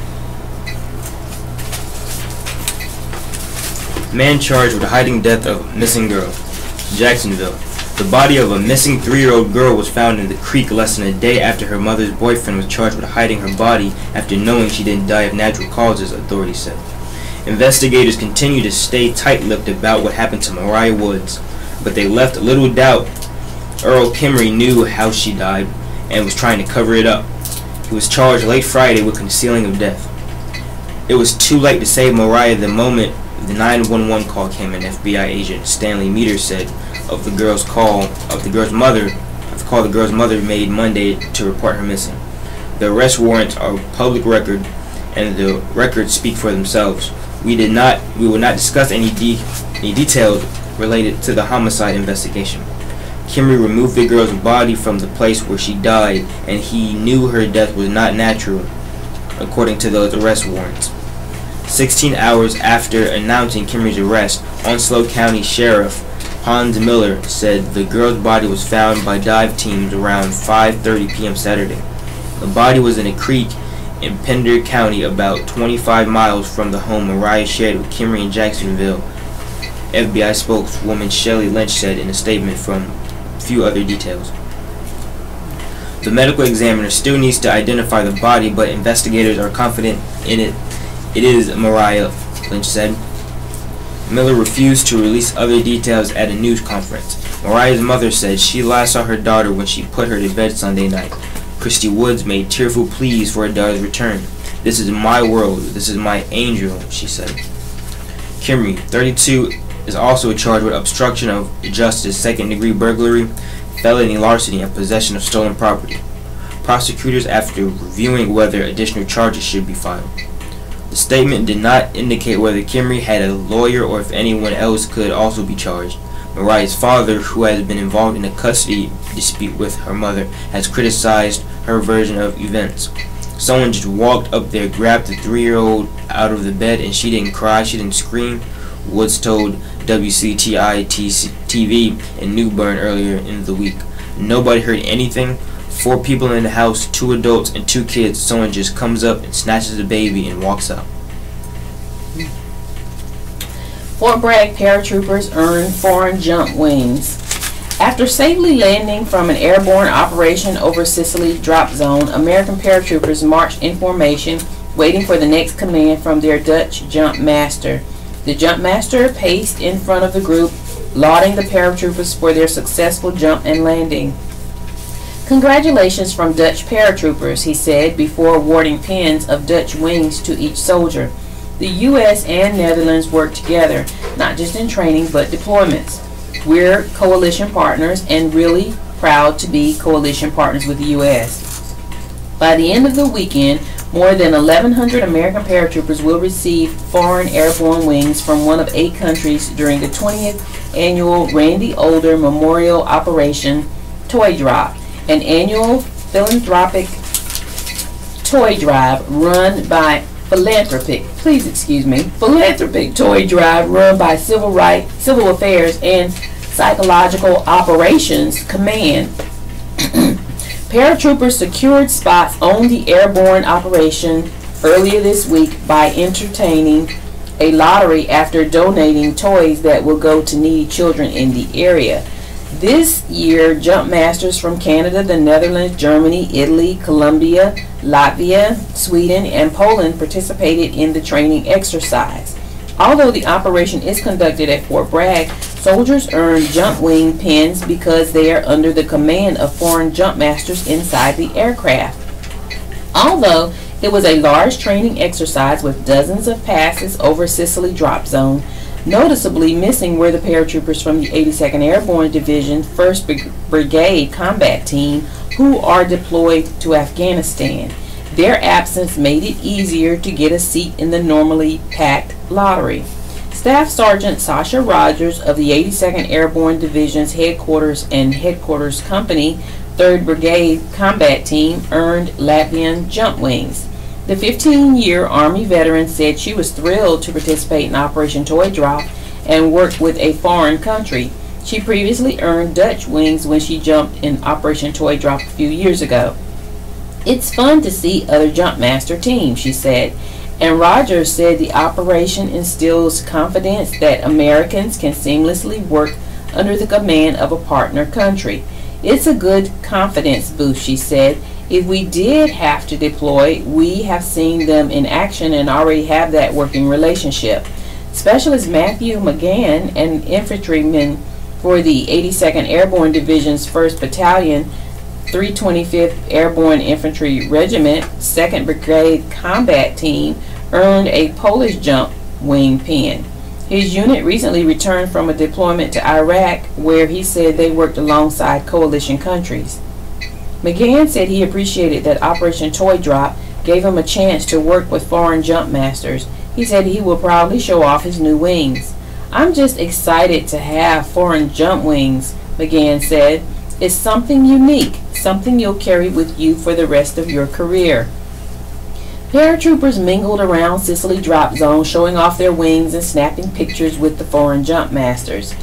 Man charged with hiding death of missing girl. Jacksonville. The body of a missing 3-year-old girl was found in the creek less than a day after her mother's boyfriend was charged with hiding her body after knowing she didn't die of natural causes, authorities said. Investigators continue to stay tight-lipped about what happened to Mariah Woods, but they left little doubt Earl Kimmery knew how she died and was trying to cover it up. He was charged late Friday with concealing of death. It was too late to save Mariah the moment the 911 call came in. FBI agent Stanley Meter said of the call the girl's mother made Monday to report her missing. The arrest warrants are public record, and the records speak for themselves. We will not discuss any details related to the homicide investigation. Kimmery removed the girl's body from the place where she died, and he knew her death was not natural, according to those arrest warrants. 16 hours after announcing Kimmery's arrest, Onslow County Sheriff Hans Miller said the girl's body was found by dive teams around 5:30 p.m. Saturday. The body was in a creek in Pender County, about 25 miles from the home Mariah shared with Kimmery in Jacksonville, FBI spokeswoman Shelley Lynch said in a statement, from few other details. The medical examiner still needs to identify the body, but investigators are confident in it. It is Mariah, Lynch said. Miller refused to release other details at a news conference. Mariah's mother said she last saw her daughter when she put her to bed Sunday night. Christy Woods made tearful pleas for her daughter's return. "This is my world. This is my angel," she said. Kimmery, 32, is also charged with obstruction of justice, second-degree burglary, felony larceny, and possession of stolen property. Prosecutors after reviewing whether additional charges should be filed. The statement did not indicate whether Kimmery had a lawyer or if anyone else could also be charged. Mariah's father, who has been involved in a custody dispute with her mother, has criticized her version of events. "Someone just walked up there, grabbed the 3-year-old out of the bed, and she didn't cry, she didn't scream," Woods told WCTI-TV in New Bern earlier in the week. "Nobody heard anything. 4 people in the house, 2 adults and 2 kids. Someone just comes up and snatches the baby and walks out." Fort Bragg paratroopers earn foreign jump wings. After safely landing from an airborne operation over Sicily drop zone, American paratroopers marched in formation, waiting for the next command from their Dutch jump master. The jump master paced in front of the group, lauding the paratroopers for their successful jump and landing. "Congratulations from Dutch paratroopers," he said before awarding pins of Dutch wings to each soldier. The U.S. and Netherlands work together, not just in training but deployments. We're coalition partners and really proud to be coalition partners with the U.S. By the end of the weekend, more than 1,100 American paratroopers will receive foreign airborne wings from one of 8 countries during the 20th annual Randy Older Memorial Operation Toy Drop, an annual philanthropic toy drive run by philanthropic toy drive run by Civil Affairs and Psychological Operations Command. Paratroopers secured spots on the airborne operation earlier this week by entertaining a lottery after donating toys that will go to needy children in the area. This year, jump masters from Canada, the Netherlands, Germany, Italy, Colombia, Latvia, Sweden, and Poland participated in the training exercise. Although the operation is conducted at Fort Bragg, soldiers earn jump wing pins because they are under the command of foreign jump masters inside the aircraft. Although it was a large training exercise with dozens of passes over Sicily drop zone, noticeably missing were the paratroopers from the 82nd Airborne Division 1st Brigade Combat Team who are deployed to Afghanistan. Their absence made it easier to get a seat in the normally packed lottery. Staff Sergeant Sasha Rogers of the 82nd Airborne Division's Headquarters and Headquarters Company 3rd Brigade Combat Team earned Latvian jump wings. The 15-year Army veteran said she was thrilled to participate in Operation Toy Drop and work with a foreign country. She previously earned Dutch wings when she jumped in Operation Toy Drop a few years ago. It's fun to see other jump master teams, she said, and Rogers said the operation instills confidence that Americans can seamlessly work under the command of a partner country. It's a good confidence boost, she said. If we did have to deploy, we have seen them in action and already have that working relationship. Specialist Matthew McGann, an infantryman for the 82nd Airborne Division's 1st Battalion, 325th Airborne Infantry Regiment, 2nd Brigade Combat Team, earned a Polish jump wing pin. His unit recently returned from a deployment to Iraq, where he said they worked alongside coalition countries. McGann said he appreciated that Operation Toy Drop gave him a chance to work with foreign jump masters. He said he will proudly show off his new wings. "I'm just excited to have foreign jump wings," McGann said. "It's something unique, something you'll carry with you for the rest of your career." Paratroopers mingled around Sicily drop zone, showing off their wings and snapping pictures with the foreign jump masters.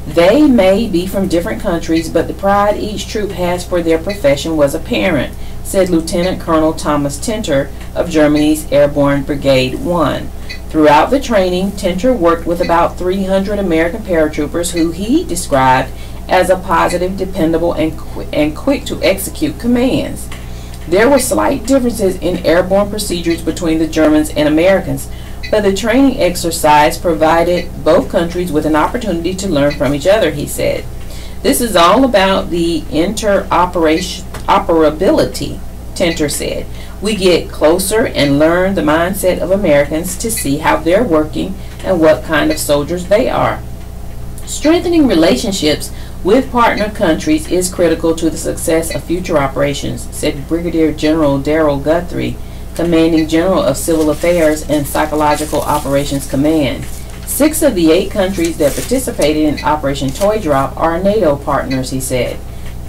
They may be from different countries, but the pride each troop has for their profession was apparent, said Lieutenant Colonel Thomas Tinter of Germany's Airborne Brigade 1. Throughout the training, Tinter worked with about 300 American paratroopers who he described as a positive, dependable, and quick to execute commands. There were slight differences in airborne procedures between the Germans and Americans, but the training exercise provided both countries with an opportunity to learn from each other, he said. "This is all about the interoperability," Tinter said. "We get closer and learn the mindset of Americans to see how they're working and what kind of soldiers they are. Strengthening relationships with partner countries is critical to the success of future operations," said Brigadier General Darrell Guthrie, Commanding General of Civil Affairs and Psychological Operations Command. 6 of the 8 countries that participated in Operation Toy Drop are NATO partners, he said.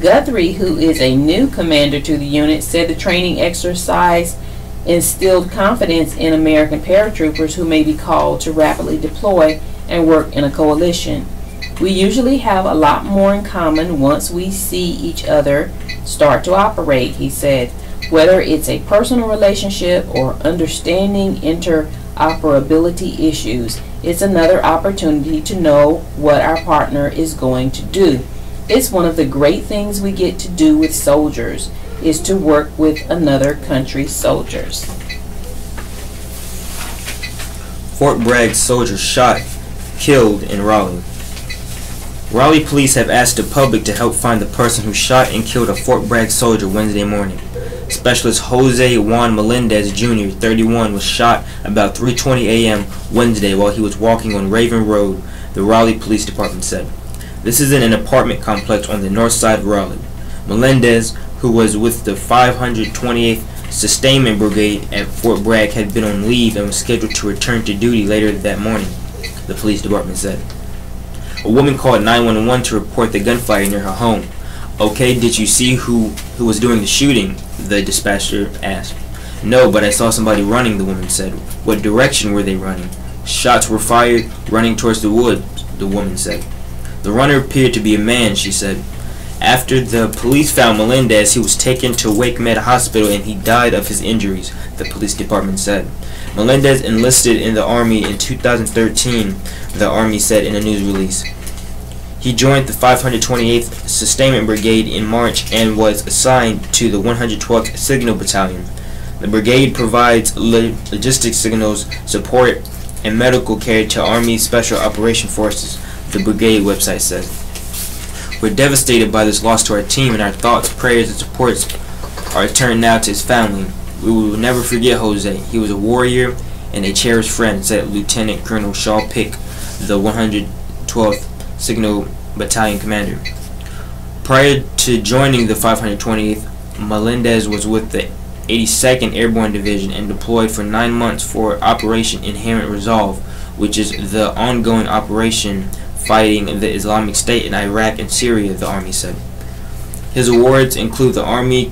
Guthrie, who is a new commander to the unit, said the training exercise instilled confidence in American paratroopers who may be called to rapidly deploy and work in a coalition. "We usually have a lot more in common once we see each other start to operate," he said. "Whether it's a personal relationship or understanding interoperability issues, it's another opportunity to know what our partner is going to do. It's one of the great things we get to do with soldiers, is to work with another country's soldiers." Fort Bragg soldier shot, killed in Raleigh. Raleigh police have asked the public to help find the person who shot and killed a Fort Bragg soldier Wednesday morning. Specialist Jose Juan Melendez Jr., 31, was shot about 3:20 a.m. Wednesday while he was walking on Raven Road, the Raleigh Police Department said. This is in an apartment complex on the north side of Raleigh. Melendez, who was with the 528th Sustainment Brigade at Fort Bragg had been on leave and was scheduled to return to duty later that morning, the police department said. A woman called 911 to report the gunfire near her home. "Okay, did you see who was doing the shooting?" the dispatcher asked. "No, but I saw somebody running," the woman said. "What direction were they running?" "Shots were fired, running towards the woods," the woman said. "The runner appeared to be a man," she said. After the police found Melendez, he was taken to Wake Med Hospital and he died of his injuries, the police department said. Melendez enlisted in the Army in 2013, the Army said in a news release. He joined the 528th Sustainment Brigade in March and was assigned to the 112th Signal Battalion. The brigade provides logistics, signals, support, and medical care to Army Special Operation Forces, the brigade website says. "We're devastated by this loss to our team, and our thoughts, prayers, and supports are turned now to his family. We will never forget Jose. He was a warrior and a cherished friend," said Lieutenant Colonel Shaw Pick, the 112th Signal Battalion commander. Prior to joining the 528th, Melendez was with the 82nd Airborne Division and deployed for 9 months for Operation Inherent Resolve, which is the ongoing operation fighting the Islamic State in Iraq and Syria, the Army said. His awards include the Army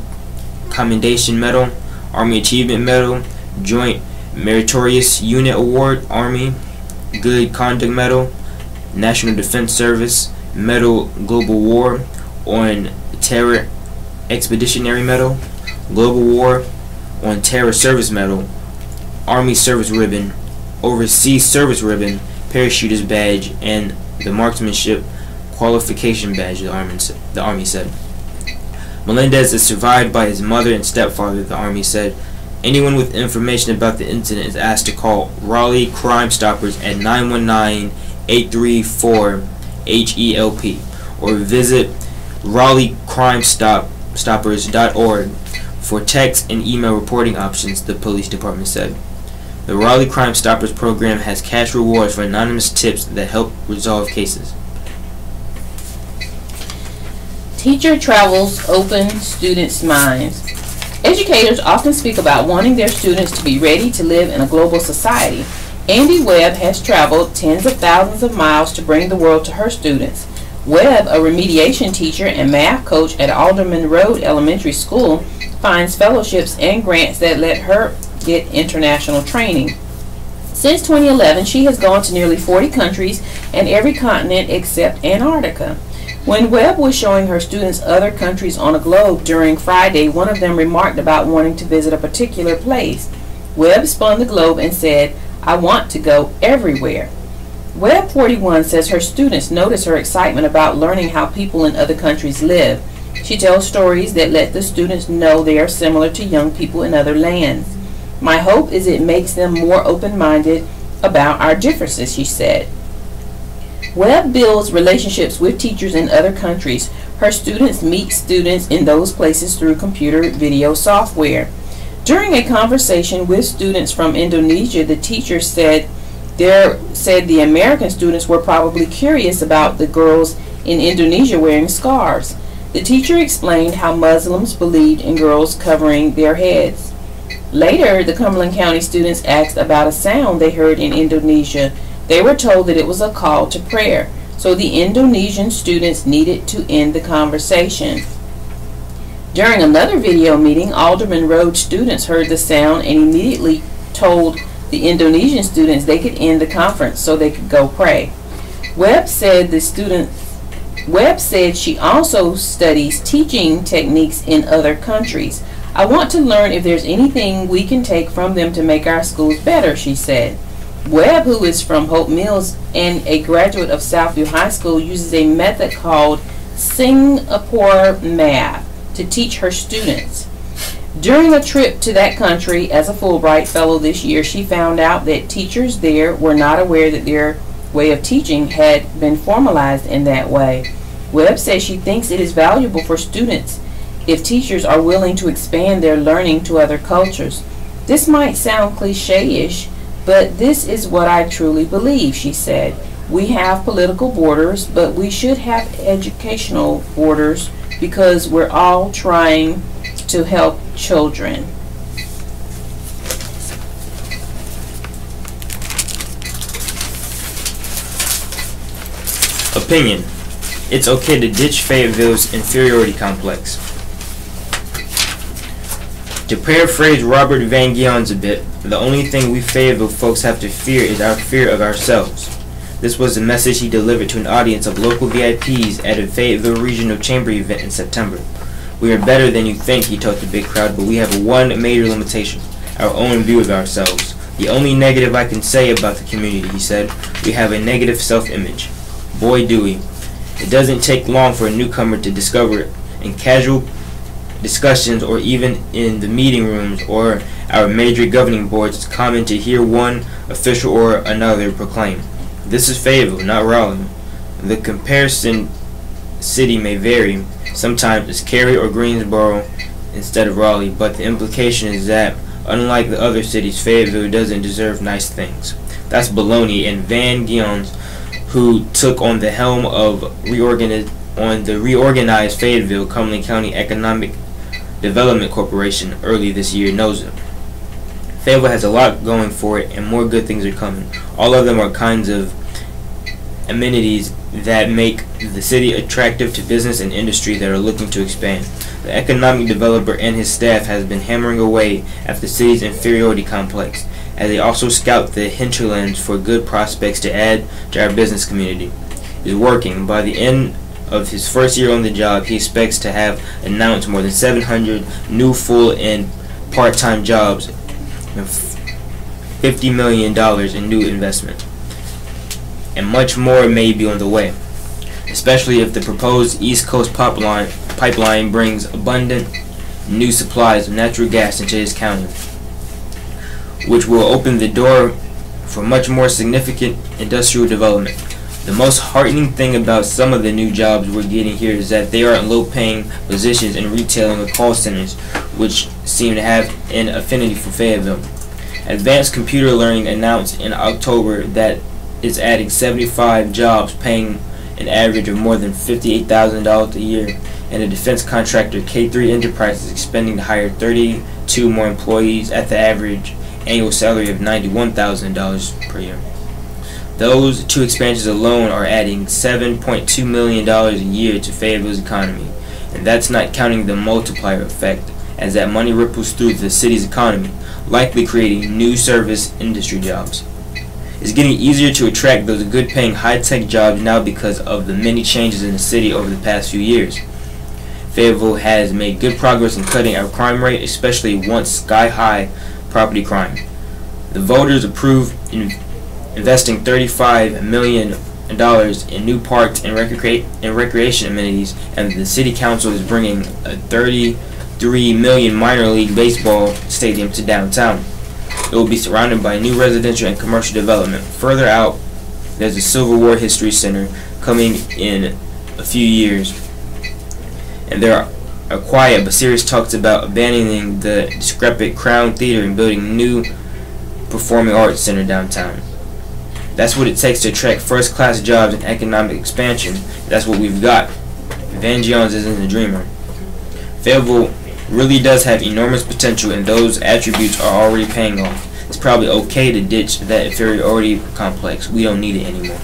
Commendation Medal, Army Achievement Medal, Joint Meritorious Unit Award, Army Good Conduct Medal, National Defense Service Medal, Global War on Terror Expeditionary Medal, Global War on Terror Service Medal, Army Service Ribbon, Overseas Service Ribbon, Parachutist Badge, and the Marksmanship Qualification Badge, the Army said. Melendez is survived by his mother and stepfather, the Army said. Anyone with information about the incident is asked to call Raleigh Crime Stoppers at 919-834-HELP or visit RaleighCrimeStoppers.org for text and email reporting options, the police department said. The Raleigh Crime Stoppers program has cash rewards for anonymous tips that help resolve cases. Teacher travels open students' minds. Educators often speak about wanting their students to be ready to live in a global society. Andy Webb has traveled tens of thousands of miles to bring the world to her students. Webb, a remediation teacher and math coach at Alderman Road Elementary School, finds fellowships and grants that let her get international training. Since 2011, she has gone to nearly 40 countries and every continent except Antarctica. When Webb was showing her students other countries on a globe during Friday, one of them remarked about wanting to visit a particular place. Webb spun the globe and said, "I want to go everywhere." Webb 41 says her students notice her excitement about learning how people in other countries live. She tells stories that let the students know they are similar to young people in other lands. "My hope is it makes them more open-minded about our differences," she said. Webb builds relationships with teachers in other countries. Her students meet students in those places through computer video software. During a conversation with students from Indonesia, the teacher said the American students were probably curious about the girls in Indonesia wearing scarves. The teacher explained how Muslims believed in girls covering their heads. Later, the Cumberland County students asked about a sound they heard in Indonesia. They were told that it was a call to prayer, so the Indonesian students needed to end the conversation. During another video meeting, Alderman Road students heard the sound and immediately told the Indonesian students they could end the conference so they could go pray. Webb said she also studies teaching techniques in other countries. "I want to learn if there's anything we can take from them to make our schools better," she said. Webb, who is from Hope Mills and a graduate of Southview High School, uses a method called Singapore Math to teach her students. During a trip to that country as a Fulbright Fellow this year, she found out that teachers there were not aware that their way of teaching had been formalized in that way. Webb says she thinks it is valuable for students if teachers are willing to expand their learning to other cultures. "This might sound cliche-ish, but this is what I truly believe," she said. "We have political borders, but we should have educational borders because we're all trying to help children." Opinion. It's okay to ditch Fayetteville's inferiority complex. To paraphrase Robert Van Gion's a bit, the only thing we Fayetteville folks have to fear is our fear of ourselves. This was the message he delivered to an audience of local VIPs at a Fayetteville Regional Chamber event in September. We are better than you think, he told the big crowd, but we have one major limitation, our own view of ourselves. The only negative I can say about the community, he said, we have a negative self-image. Boy, do we. It doesn't take long for a newcomer to discover it. In casual discussions or even in the meeting rooms or our major governing boards, it's common to hear one official or another proclaim, "This is Fayetteville, not Raleigh." The comparison city may vary. Sometimes it's Cary or Greensboro instead of Raleigh, but the implication is that, unlike the other cities, Fayetteville doesn't deserve nice things. That's baloney, and Van Gion, who took on the helm of the reorganized Fayetteville Cumberland County Economic Development Corporation early this year, knows it. Fayetteville has a lot going for it, and more good things are coming. All of them are kinds of amenities that make the city attractive to business and industry that are looking to expand. The economic developer and his staff has been hammering away at the city's inferiority complex, as they also scout the hinterlands for good prospects to add to our business community. It's working. By the end of his first year on the job, he expects to have announced more than 700 new full and part-time jobs and $50 million in new investment. And much more may be on the way, especially if the proposed East Coast pipeline brings abundant new supplies of natural gas into his county, which will open the door for much more significant industrial development. The most heartening thing about some of the new jobs we're getting here is that they aren't low-paying positions in retailing or call centers, which seem to have an affinity for Fayetteville. Advanced Computer Learning announced in October that it's adding 75 jobs paying an average of more than $58,000 a year, and the defense contractor K3 Enterprises is expecting to hire 32 more employees at the average annual salary of $91,000 per year. Those two expansions alone are adding $7.2 million a year to Fayetteville's economy, and that's not counting the multiplier effect, as that money ripples through the city's economy, likely creating new service industry jobs. It's getting easier to attract those good-paying high-tech jobs now because of the many changes in the city over the past few years. Fayetteville has made good progress in cutting our crime rate, especially once sky-high property crime. The voters approved investing $35 million in new parks and recreation amenities, and the city council is bringing a $33 million minor league baseball stadium to downtown. It will be surrounded by new residential and commercial development. Further out, there's a Civil War History Center coming in a few years, and there are quiet but serious talks about abandoning the decrepit Crown Theater and building a new performing arts center downtown. That's what it takes to attract first-class jobs and economic expansion. That's what we've got. Van Gions isn't a dreamer. Fayetteville really does have enormous potential, and those attributes are already paying off. It's probably okay to ditch that inferiority complex. We don't need it anymore.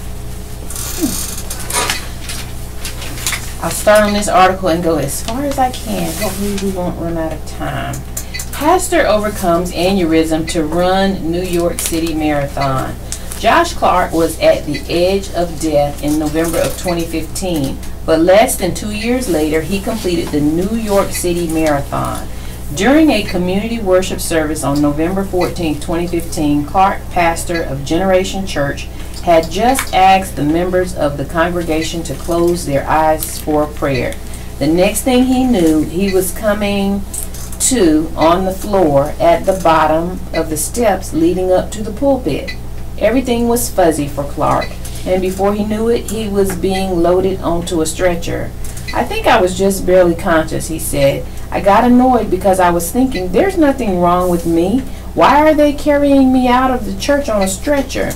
I'll start on this article and go as far as I can. Hopefully we won't run out of time. Pastor overcomes aneurysm to run New York City Marathon. Josh Clark was at the edge of death in November of 2015, but less than 2 years later, he completed the New York City Marathon. During a community worship service on November 14, 2015, Clark, pastor of Generation Church, had just asked the members of the congregation to close their eyes for prayer. The next thing he knew, he was coming to on the floor at the bottom of the steps leading up to the pulpit. Everything was fuzzy for Clark, and before he knew it, he was being loaded onto a stretcher. "I think I was just barely conscious," he said. "I got annoyed because I was thinking, there's nothing wrong with me. Why are they carrying me out of the church on a stretcher?"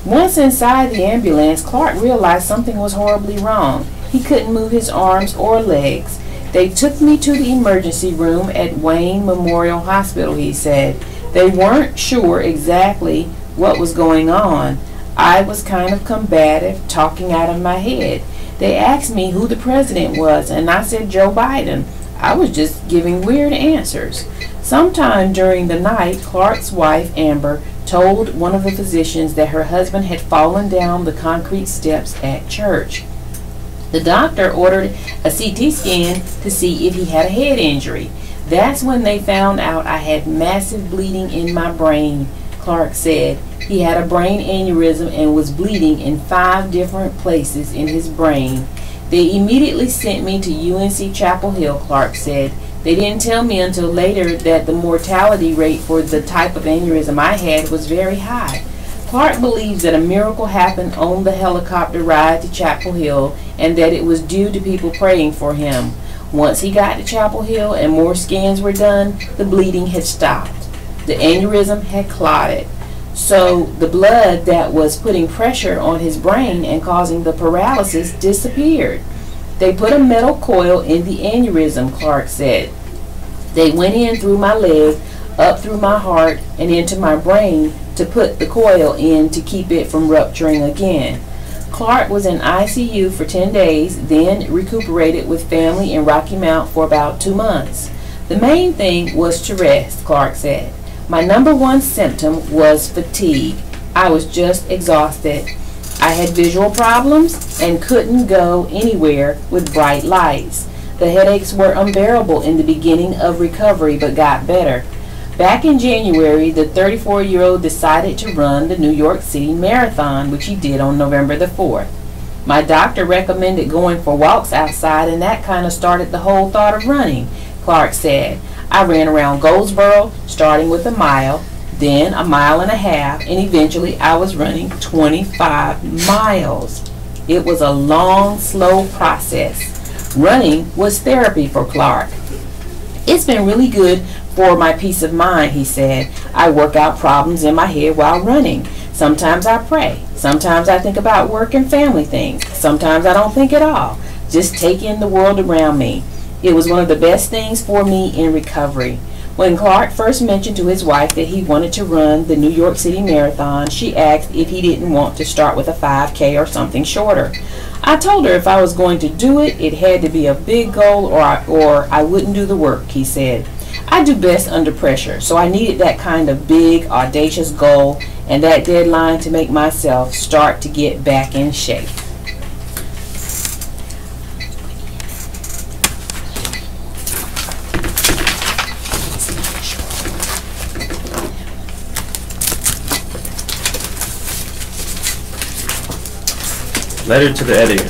Once inside the ambulance, Clark realized something was horribly wrong. He couldn't move his arms or legs. "They took me to the emergency room at Wayne Memorial Hospital," he said. "They weren't sure exactly what was going on. I was kind of combative, talking out of my head. They asked me who the president was, and I said Joe Biden. I was just giving weird answers. Sometime during the night, Clark's wife, Amber, told one of the physicians that her husband had fallen down the concrete steps at church. The doctor ordered a CT scan to see if he had a head injury. That's when they found out I had massive bleeding in my brain, Clark said. He had a brain aneurysm and was bleeding in 5 different places in his brain. They immediately sent me to UNC Chapel Hill, Clark said. They didn't tell me until later that the mortality rate for the type of aneurysm I had was very high. Clark believes that a miracle happened on the helicopter ride to Chapel Hill and that it was due to people praying for him. Once he got to Chapel Hill and more scans were done, the bleeding had stopped. The aneurysm had clotted. So the blood that was putting pressure on his brain and causing the paralysis disappeared. They put a metal coil in the aneurysm, Clark said. They went in through my leg, up through my heart, and into my brain to put the coil in to keep it from rupturing again. Clark was in ICU for 10 days, then recuperated with family in Rocky Mount for about 2 months. The main thing was to rest, Clark said. My number one symptom was fatigue. I was just exhausted. I had visual problems and couldn't go anywhere with bright lights. The headaches were unbearable in the beginning of recovery but got better. Back in January, the 34-year-old decided to run the New York City Marathon, which he did on November the 4th. My doctor recommended going for walks outside, and that kind of started the whole thought of running, Clark said. I ran around Goldsboro, starting with a mile, then a mile and a half, and eventually I was running 25 miles. It was a long, slow process. Running was therapy for Clark. It's been really good for my peace of mind, he said. I work out problems in my head while running. Sometimes I pray. Sometimes I think about work and family things. Sometimes I don't think at all. Just take in the world around me. It was one of the best things for me in recovery. When Clark first mentioned to his wife that he wanted to run the New York City Marathon, she asked if he didn't want to start with a 5K or something shorter. I told her if I was going to do it, it had to be a big goal or I wouldn't do the work, he said. I do best under pressure, so I needed that kind of big, audacious goal and that deadline to make myself start to get back in shape. Letter to the editor.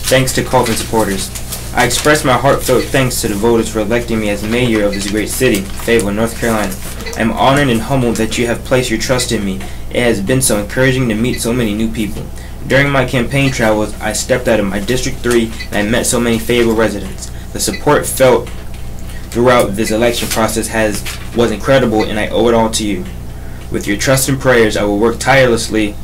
Thanks to Colvin supporters. I express my heartfelt thanks to the voters for electing me as mayor of this great city, Fayetteville, North Carolina. I am honored and humbled that you have placed your trust in me. It has been so encouraging to meet so many new people. During my campaign travels, I stepped out of my District 3 and I met so many Fayetteville residents. The support felt throughout this election process was incredible, and I owe it all to you. With your trust and prayers, I will work tirelessly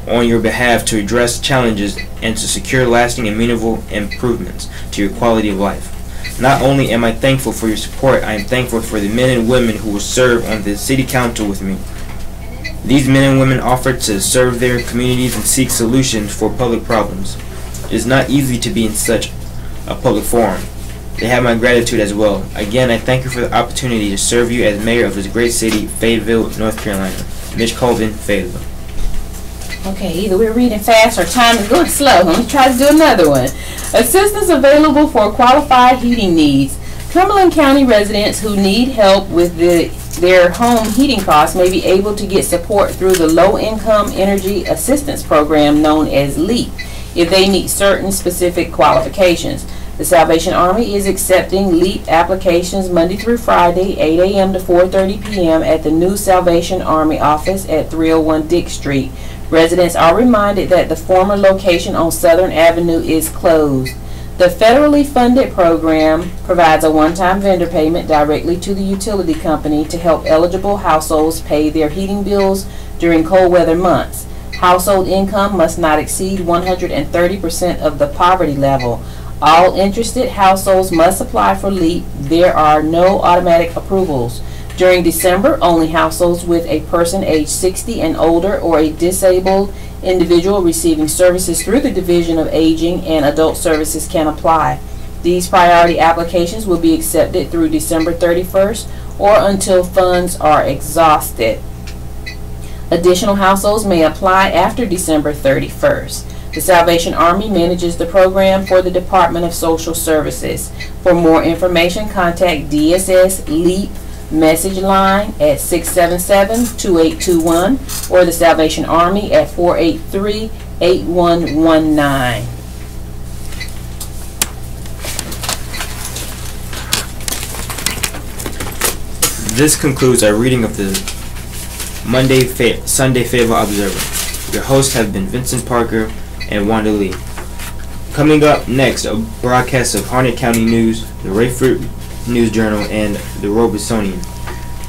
on your behalf to address challenges and to secure lasting and meaningful improvements to your quality of life. Not only am I thankful for your support, I am thankful for the men and women who will serve on the city council with me. These men and women offer to serve their communities and seek solutions for public problems. It is not easy to be in such a public forum. They have my gratitude as well. Again, I thank you for the opportunity to serve you as mayor of this great city, Fayetteville, North Carolina. Mitch Colvin, Fayetteville. Okay, either we're reading fast or time is going slow. Let me try to do another one. Assistance available for qualified heating needs. Cumberland County residents who need help with their home heating costs may be able to get support through the Low Income Energy Assistance Program known as LEAP if they meet certain specific qualifications. The Salvation Army is accepting LEAP applications Monday through Friday, 8 a.m. to 4:30 p.m. at the new Salvation Army office at 301 Dick Street. Residents are reminded that the former location on Southern Avenue is closed. The federally funded program provides a one-time vendor payment directly to the utility company to help eligible households pay their heating bills during cold weather months. Household income must not exceed 130% of the poverty level. All interested households must apply for LEAP. There are no automatic approvals. During December, only households with a person aged 60 and older or a disabled individual receiving services through the Division of Aging and Adult Services can apply. These priority applications will be accepted through December 31st or until funds are exhausted. Additional households may apply after December 31st. The Salvation Army manages the program for the Department of Social Services. For more information, contact DSS LEAP message line at 677-2821 or the Salvation Army at 483-8119. This concludes our reading of the Sunday Fayetteville Observer. Your hosts have been Vincent Parker and Wanda Lee. Coming up next, a broadcast of Harnett County News, the Rayford News Journal, and the Robesonian.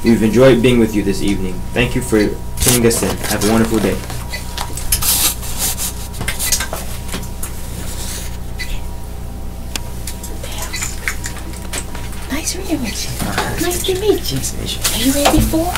We've enjoyed being with you this evening. Thank you for tuning us in. Have a wonderful day. Nice to meet you. Nice to meet you. Are you ready for?